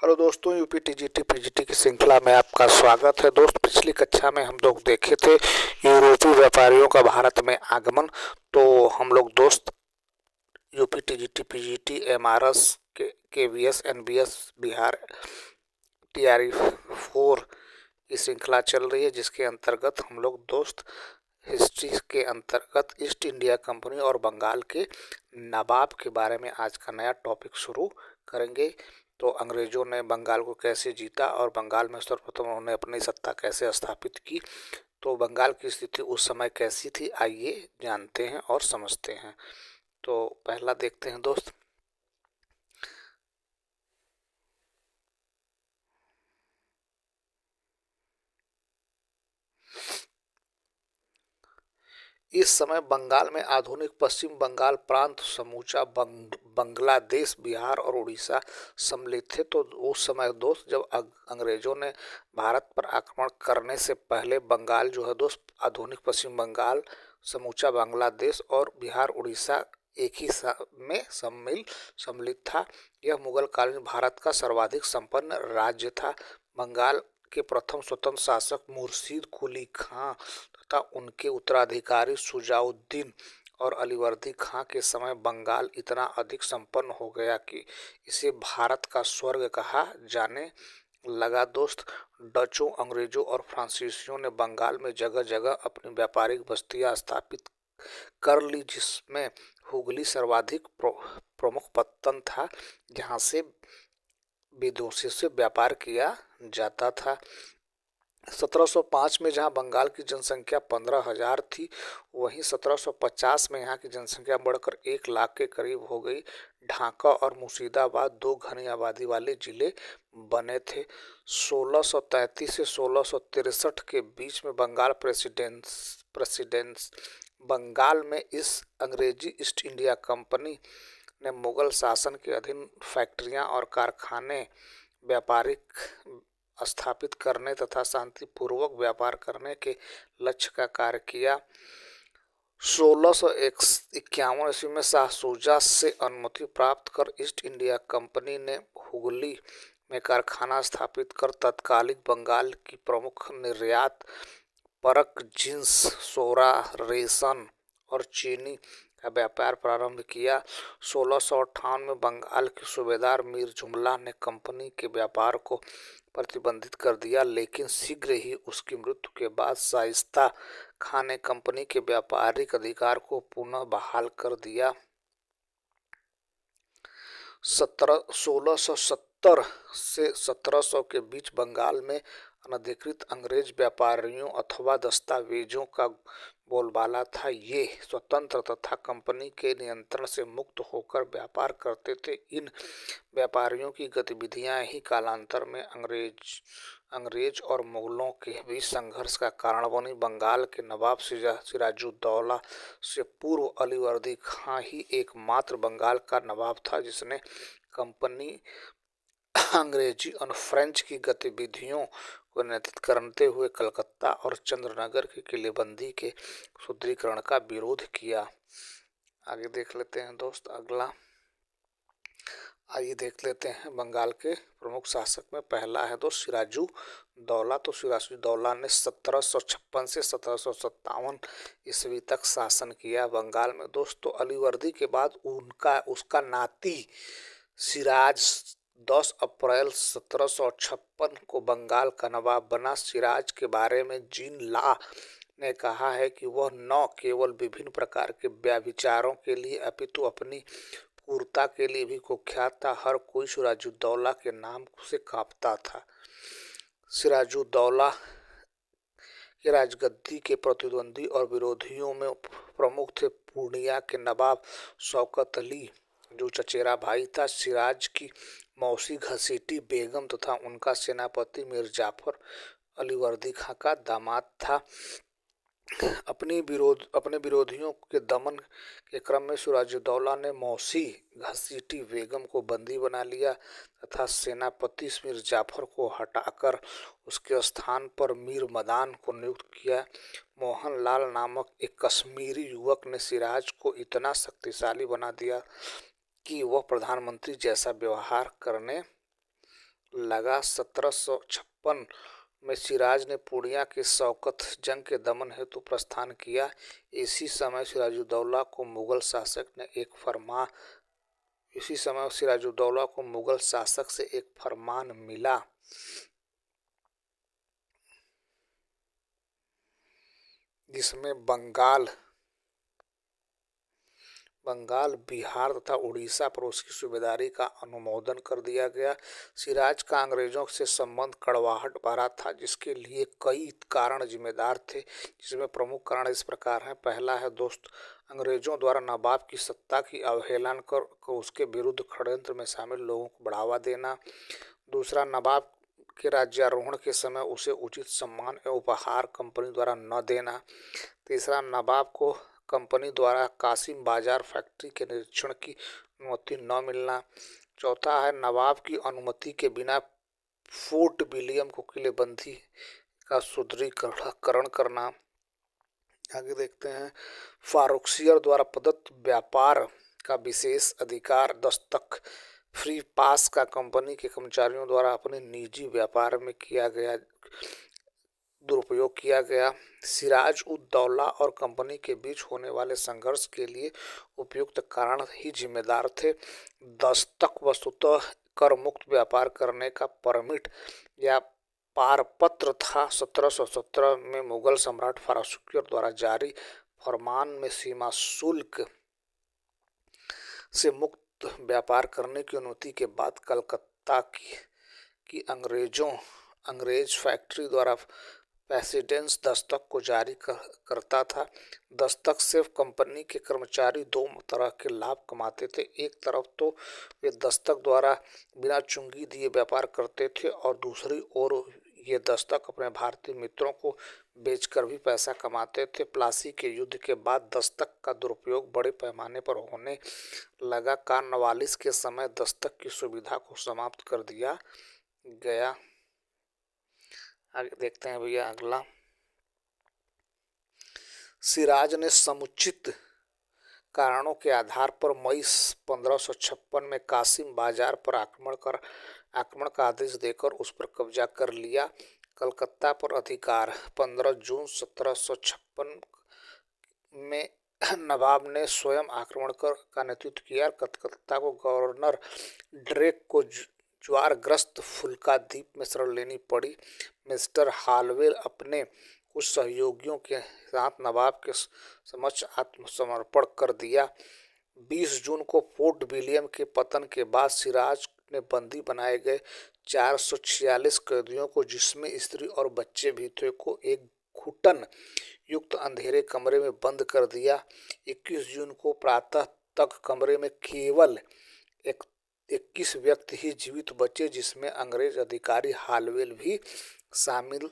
Hello दोस्तों, UP TGT PGT की श्रृंखला में आपका स्वागत है। दोस्त, पिछली कक्षा में हम लोग देखे थे यूरोपीय व्यापारियों का भारत में आगमन। तो हम लोग दोस्त यूपी टीजीटी पीजीटी एमआरएस के केवीएस एनबीएस बिहार टीआरई 4 की श्रृंखला चल रही है, जिसके अंतर्गत हम लोग दोस्त हिस्ट्री के अंतर्गत ईस्ट इंडिया कंपनी और बंगाल के नवाब के बारे में आज का नया टॉपिक शुरू करेंगे। तो अंग्रेजों ने बंगाल को कैसे जीता और बंगाल में सर्वप्रथम उन्होंने अपनी सत्ता कैसे स्थापित की, तो बंगाल की स्थिति उस समय कैसी थी, आइए जानते हैं और समझते हैं। तो पहला देखते हैं दोस्त। इस समय बंगाल में आधुनिक पश्चिम बंगाल प्रांत, समूचा बांग्लादेश, बिहार और उड़ीसा सम्मिलित थे। तो उस समय दोस्त जब अंग्रेजों ने भारत पर आक्रमण करने से पहले बंगाल जो है दोस्त, आधुनिक पश्चिम बंगाल, समूचा बांग्लादेश और बिहार उड़ीसा एक ही में सम्मिलित था। यह मुगल काल में भारत का सर्वाधिक संपन्न राज्य था। बंगाल के प्रथम स्वतंत्र शासक मुर्शीद कुली खां तथा उनके उत्तराधिकारी शुजाउद्दीन और अलीवर्दी खां के समय बंगाल इतना अधिक संपन्न हो गया कि इसे भारत का स्वर्ग कहा जाने लगा। दोस्त, डचों, अंग्रेजों और फ्रांसीसियों ने बंगाल में जगह जगह अपनी व्यापारिक बस्तियां स्थापित कर ली, जिसमें हुगली सर्वाधिक प्रमुख पत्तन था, जहां से विदेशों से व्यापार किया जाता था। 1705 में जहां बंगाल की जनसंख्या 15,000 थी, वहीं 1750 में यहां की जनसंख्या बढ़कर 1 लाख के करीब हो गई। ढाका और मुर्शिदाबाद 2 घनी आबादी वाले जिले बने थे। 1633 से 1663 के बीच में बंगाल प्रेसिडेंस बंगाल में इस अंग्रेजी ईस्ट इंडिया कंपनी ने मुगल शासन के अधीन फैक्ट्रियां और कारखाने व्यापारिक स्थापित करने तथा शांतिपूर्वक व्यापार करने के लक्ष्य का कार्य किया। 1651 ईस्वी में शाह शुजा से अनुमति प्राप्त कर ईस्ट इंडिया कंपनी ने हुगली में कारखाना स्थापित कर तत्कालीन बंगाल की प्रमुख निर्यात परक जींस, सोरा, रेशम और चीनी का व्यापार प्रारंभ किया। 1658 में बंगाल के सूबेदार मीर जुमला ने कंपनी के व्यापार को प्रतिबंधित कर दिया, लेकिन शीघ्र ही उसकी मृत्यु के बाद शाइस्ता खां ने कंपनी के व्यापारिक अधिकार को पुनः बहाल कर दिया। 1670 से 1700 के बीच बंगाल में अनधिकृत अंग्रेज व्यापारियों अथवा दस्तावेजों का बोलबाला था। ये स्वतंत्र तथा कंपनी के नियंत्रण से मुक्त होकर व्यापार करते थे। इन व्यापारियों की गतिविधियां ही कालांतर में अंग्रेज और मुगलों के बीच संघर्ष का कारण बनी। बंगाल के नवाब सिराजुद्दौला से पूर्व अलीवर्दी खां ही एकमात्र बंगाल का नवाब था जिसने कंपनी, अंग्रेजी और फ्रेंच की गतिविधियों को नियंत्रित करते हुए कलकत्ता और चंद्रनगर की किलेबंदी के सुदृढ़ीकरण का विरोध किया। आगे देख लेते हैं दोस्त अगला। आइए देख लेते हैं बंगाल के प्रमुख शासक में पहला है दोस्त सिराजुद्दौला। तो सिराजुद्दौला ने 1756 से 1757 ईस्वी तक शासन किया बंगाल में। दोस्तों, अलीवर्दी के बाद उसका नाती सिराज 10 अप्रैल 1756 को बंगाल का नवाब बना। सिराज के बारे में जीन ला ने कहा है कि वह न केवल विभिन्न प्रकार के व्यभिचारों के लिए अपितु अपनी क्रूरता के लिए भी कुख्यात था। हर कोई सिराजुद्दौला के नाम से कांपता था। सिराजुद्दौला के राजगद्दी के प्रतिद्वंदी और विरोधियों में प्रमुख थे पूर्णिया के नवाब शौकत अली, जो चचेरा भाई था। सिराज की मौसी घसीटी बेगम तथा उनका सेनापति मीर जाफर अलीवर्दी खां का दामाद था। अपने विरोधियों के दमन के क्रम में सिराजुद्दौला ने मौसी घसीटी बेगम को बंदी बना लिया तथा सेनापति मीर जाफर को हटाकर उसके स्थान पर मीर मदान को नियुक्त किया। मोहनलाल नामक एक कश्मीरी युवक ने सिराज को इतना शक्तिशाली बना दिया कि वह प्रधानमंत्री जैसा व्यवहार करने लगा। 1756 में सिराज ने पूर्णिया के शौकत जंग के दमन हेतु प्रस्थान किया। इसी समय सिराजुद्दौला को मुगल शासक से एक फरमान मिला, जिसमें बंगाल, बिहार तथा उड़ीसा पर उसकी सूबेदारी का अनुमोदन कर दिया गया। सिराज का अंग्रेजों से संबंध कड़वाहट भरा था, जिसके लिए कई कारण जिम्मेदार थे, जिसमें प्रमुख कारण इस प्रकार हैं। पहला है दोस्त, अंग्रेजों द्वारा नवाब की सत्ता की अवहेलना कर उसके विरुद्ध षड्यंत्र में शामिल लोगों को बढ़ावा देना। दूसरा, नवाब के राज्यारोहण के समय उसे उचित सम्मान एवं उपहार कंपनी द्वारा न देना। तीसरा, नवाब को कंपनी द्वारा कासिम बाजार फैक्ट्री के निरीक्षण की अनुमति न मिलना। चौथा है, नवाब की अनुमति के बिना फोर्ट विलियम को किलेबंदी का सुदृढ़ीकरण करना। आगे देखते हैं, फारुखसियर द्वारा प्रदत्त व्यापार का विशेष अधिकार, दस्तक फ्री पास का कंपनी के कर्मचारियों द्वारा अपने निजी व्यापार में दुरुपयोग किया गया। सिराज उद दौला और कंपनी के बीच होने वाले संघर्ष के लिए उपयुक्त कारण ही जिम्मेदार थे। दस्तक वस्तुतः कर मुक्त व्यापार करने का परमिट या पारपत्र था। 1717 में मुगल सम्राट फारुखसियर द्वारा जारी फरमान में सीमा शुल्क से मुक्त व्यापार करने की अनुमति के बाद कलकत्ता की अंग्रेज फैक्ट्री द्वारा प्रेसिडेंस दस्तक को जारी करता था। दस्तक से कंपनी के कर्मचारी दो तरह के लाभ कमाते थे। एक तरफ तो वे दस्तक द्वारा बिना चुंगी दिए व्यापार करते थे, और दूसरी ओर ये दस्तक अपने भारतीय मित्रों को बेचकर भी पैसा कमाते थे। प्लासी के युद्ध के बाद दस्तक का दुरुपयोग बड़े पैमाने पर होने लगा। कॉर्नवालिस के समय दस्तक की सुविधा को समाप्त कर दिया गया। आगे देखते हैं भैया अगला, सिराज ने समुचित कारणों के आधार पर मई 1556 में कासिम बाजार पर आक्रमण का आदेश देकर उस पर कब्जा कर लिया। कलकत्ता पर अधिकार, 15 जून 1756 में नवाब ने स्वयं आक्रमण का नेतृत्व किया। कलकत्ता को गवर्नर ड्रेक को ज्वारग्रस्त फुल्का द्वीप में शरण लेनी पड़ी। मिस्टर हालवेल अपने कुछ सहयोगियों के साथ नवाब के समक्ष आत्मसमर्पण कर दिया। 20 जून को फोर्ट विलियम के पतन के बाद सिराज ने बंदी बनाए गए 446 कैदियों को, जिसमें स्त्री और बच्चे भी थे, को एक घुटन युक्त अंधेरे कमरे में बंद कर दिया। 21 जून को प्रातः तक कमरे में केवल 21 व्यक्ति ही जीवित बचे, जिसमें अंग्रेज अधिकारी हालवेल भी शामिल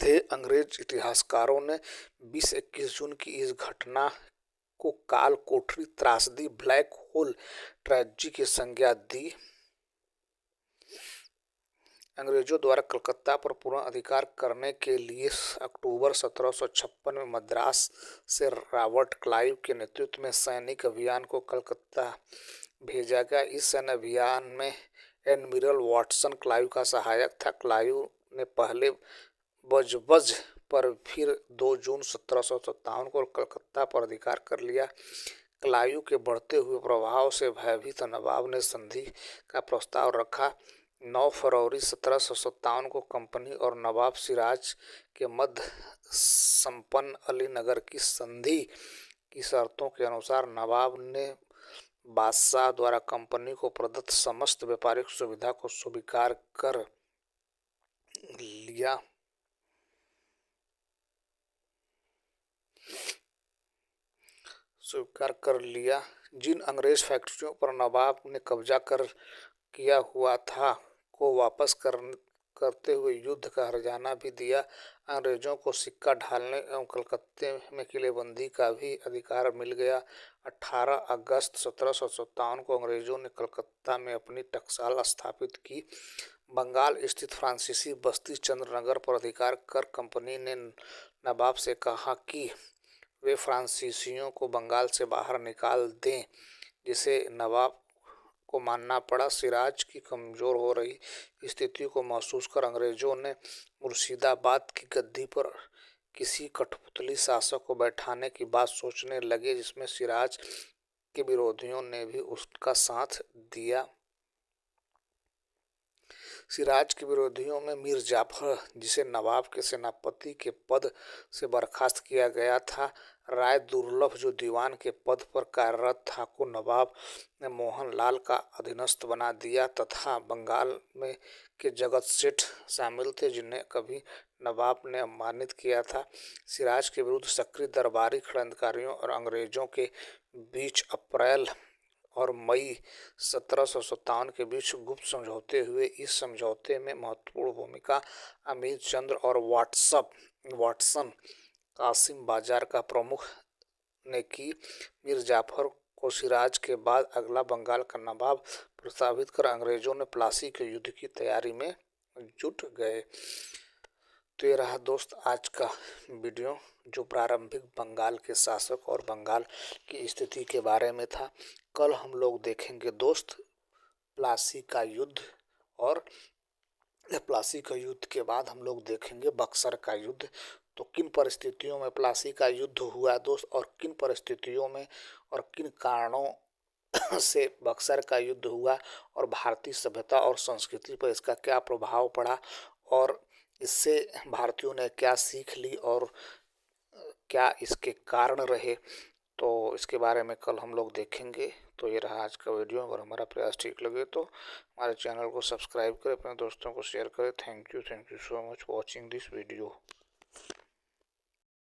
थे। अंग्रेज इतिहासकारों ने 20-21 जून की इस घटना को काल कोठरी त्रासदी, ब्लैक होल ट्रेजेडी की संज्ञा दी। अंग्रेजों द्वारा कलकत्ता पर पूर्ण अधिकार करने के लिए अक्टूबर 1756 में मद्रास से रॉबर्ट क्लाइव के नेतृत्व में सैनिक अभियान को कलकत्ता भेजा गया। इस सैन्य अभियान में एडमिरल वाटसन क्लाइव का सहायक था। क्लाइव ने पहले बजबज पर फिर 2 जून 1757 को कलकत्ता पर अधिकार कर लिया। क्लाइव के बढ़ते हुए प्रभाव से भयभीत नवाब ने संधि का प्रस्ताव रखा। 9 फरवरी 1757 को कंपनी और नवाब सिराज के मध्य संपन्न अलीनगर की संधि की शर्तों के अनुसार नवाब ने बादशाह द्वारा कंपनी को प्रदत्त समस्त व्यापारिक सुविधा को स्वीकार कर लिया। जिन अंग्रेज फैक्ट्रियों पर नवाब ने कब्जा किया हुआ था को वापस करते हुए युद्ध का हर्जाना भी दिया। अंग्रेजों को सिक्का ढालने एवं कलकत्ते में किलेबंदी का भी अधिकार मिल गया। 18 अगस्त 1757 को अंग्रेजों ने कलकत्ता में अपनी टकसाल स्थापित की। बंगाल स्थित फ्रांसीसी बस्ती चंद्रनगर पर अधिकार कर कंपनी ने नवाब से कहा कि वे फ्रांसीसियों को बंगाल से बाहर निकाल दें, जिसे नवाब को मानना पड़ा। सिराज की कमजोर हो रही स्थिति को महसूस कर अंग्रेजों ने मुर्शिदाबाद की गद्दी पर किसी कठपुतली शासक को बैठाने की बात सोचने लगे, जिसमें सिराज के विरोधियों ने भी उसका साथ दिया। सिराज के विरोधियों में मीर जाफर, जिसे नवाब के सेनापति के पद से बर्खास्त किया गया था, राय दुर्लभ, जो दीवान के पद पर कार्यरत था, को नवाब ने मोहनलाल का अधीनस्थ बना दिया, तथा बंगाल में के जगत सेठ शामिल थे, जिन्हें कभी नवाब ने अपमानित किया था। सिराज के विरुद्ध सक्रिय दरबारी षड्यंत्रकारियों और अंग्रेजों के बीच अप्रैल और मई 1757 के बीच गुप्त समझौते हुए। इस समझौते में महत्वपूर्ण भूमिका अमीर चंद्र और वाटसन कासिम बाजार का प्रमुख ने की। मीर जाफर को सिराज के बाद अगला बंगाल का नवाब प्रस्तावित कर अंग्रेजों ने प्लासी के युद्ध की तैयारी में जुट गए। तो ये रहा दोस्त आज का वीडियो, जो प्रारंभिक बंगाल के शासक और बंगाल की स्थिति के बारे में था। कल हम लोग देखेंगे दोस्त प्लासी का युद्ध, और प्लासी का युद्ध के बाद हम लोग देखेंगे बक्सर का युद्ध। तो किन परिस्थितियों में प्लासी का युद्ध हुआ दोस्त, और किन परिस्थितियों में और किन कारणों से बक्सर का युद्ध हुआ, और भारतीय सभ्यता और संस्कृति पर इसका क्या प्रभाव पड़ा, और इससे भारतीयों ने क्या सीख ली, और क्या इसके कारण रहे, तो इसके बारे में कल हम लोग देखेंगे। तो ये रहा आज का वीडियो। अगर हमारा प्रयास ठीक लगे तो हमारे चैनल को सब्सक्राइब करें, अपने दोस्तों को शेयर करें। Thank you so much for watching this video.